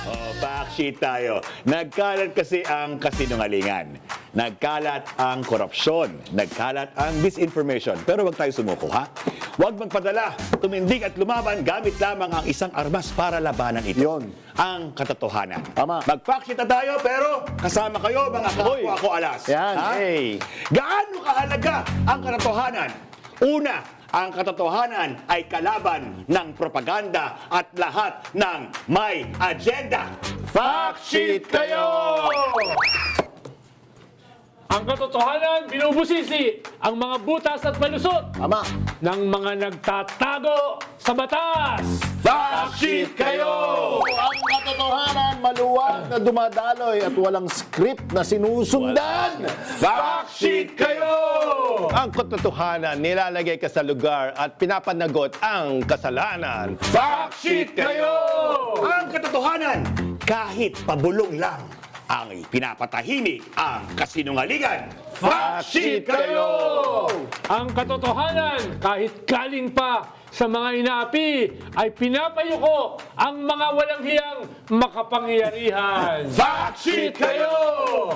Oh, fact sheet tayo. Nagkalat kasi ang kasinungalingan. Nagkalat ang korupsyon. Nagkalat ang disinformation. Pero wag tayo sumuko, ha? Huwag magpadala, tumindig at lumaban gamit lamang ang isang armas para labanan ito. Yun. Ang katotohanan. Tama. Mag-fact sheet na tayo, pero kasama kayo, mga kapwa ko alas. Yan. Ha? Hey. Gaano kahalaga ang katotohanan? Una, ang katotohanan ay kalaban ng propaganda at lahat ng may agenda. Fact sheet kayo! Ang katotohanan, binubusisi ang mga butas at malusot Tama. ng mga nagtatago sa batas. Fact sheet kayo! Ang katotohanan, maluwag na dumadaloy at walang script na sinusundan. Fact sheet kayo! Ang katotohanan, nilalagay ka sa lugar at pinapanagot ang kasalanan. Fact sheet kayo! Ang katotohanan, kahit pabulong lang ang pinapatahimik ang kasinungalingan. Fact sheet kayo! Ang katotohanan, kahit galing pa sa mga inaapi, ay pinapayuko ang mga walang hiyang makapangyarihan. Fact sheet kayo!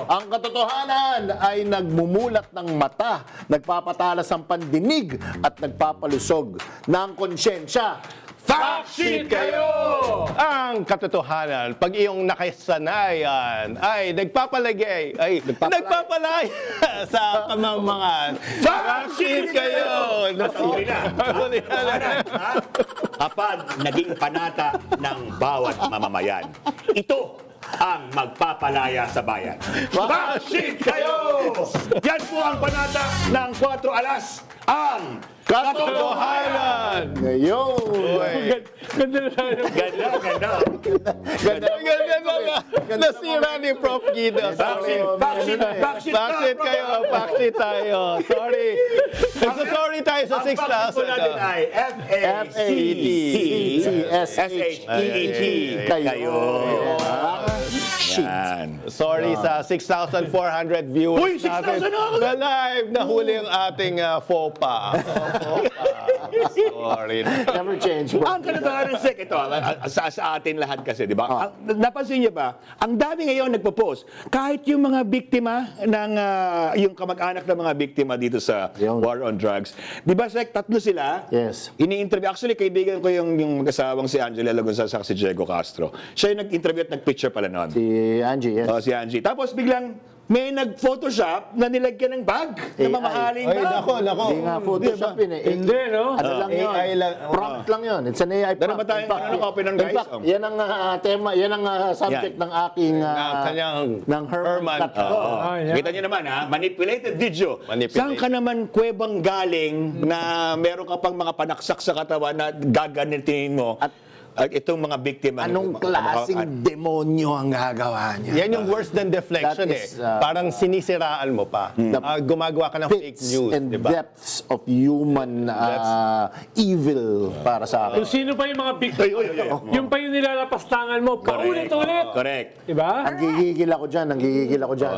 Ang katotohanan ay nagmumulat ng mata, nagpapatalas ang pandinig at nagpapalusog ng konsyensya. Fact sheet kayo! Ang katotohanan, pag iyong nakasanayan ay nagpapalagay, ay nagpapalaya sa kamangmangan. Fact sheet kayo! Sorry na. Sorry na. Ha? Kapag naging panata ng bawat mamamayan, ito ang magpapalaya sa bayan. Fact sheet kayo! Yan po ang panata ng 4 alas. Ang katotohanan! Ngayon. Ganda na tayo. Ganda, ganda. Ganda na nasira ni Prof. Guido. Sorry. Backseat kayo, backseat tayo. Sorry. Sorry tayo sa Ang fact po 6,000. natin ay F-A-C-T-S-H-E-E-T. Kayo. Yan. Sorry sa 6,400 viewers Uy, 6,000 natin. na ako. Na live, nahuli ang ating faux pas. Sorry. Never change. Ang katotohanan, Sek, ito, sa atin lahat kasi, di ba? Napansin niyo ba, ang dami ngayon nagpo-post, kahit yung mga biktima ng, yung kamag-anak ng mga biktima dito sa Yun. war on drugs, di ba, Sek, tatlo sila, Yes. ini-interview. Actually, kaibigan ko yung mag-asawang si Angela Lagunsa sa si Diego Castro. Siya yung nag-interview at nag-picture pala noon. Si Angie, yes. Oh, si Angie. Tapos biglang may nag-photoshop na nilagyan ng bag, na AI. mamahaling Ay, bag. nako. Hindi nga Photoshop yun eh. Hindi, no? Ano lang yun? AI lang. Prompt lang yun. It's an AI prompt. Meron ba tayong In fact, ano, copy ng in guys? fact, yan ang tema, yan ang subject Yan. ng aking kanyang ng Herman. Herman. Ah, yeah. Kita niyo naman ha, manipulated video. Manipulated. Saan ka naman kwebang galing na meron ka pang mga panaksak sa katawan na gaganitin mo at itong mga biktima. Anong klaseng demonyo ang gagawa niya? Yan yung worse than deflection That is, Parang sinisiraan mo pa. Gumagawa ka ng fake Pits news, and di ba? depths of human evil para sa Kung akin. sino pa yung mga biktima, yung pa yung nilalapastangan mo, paulit-ulit. Correct. Diba? Ang gigigil ako dyan, ang gigigil ako dyan.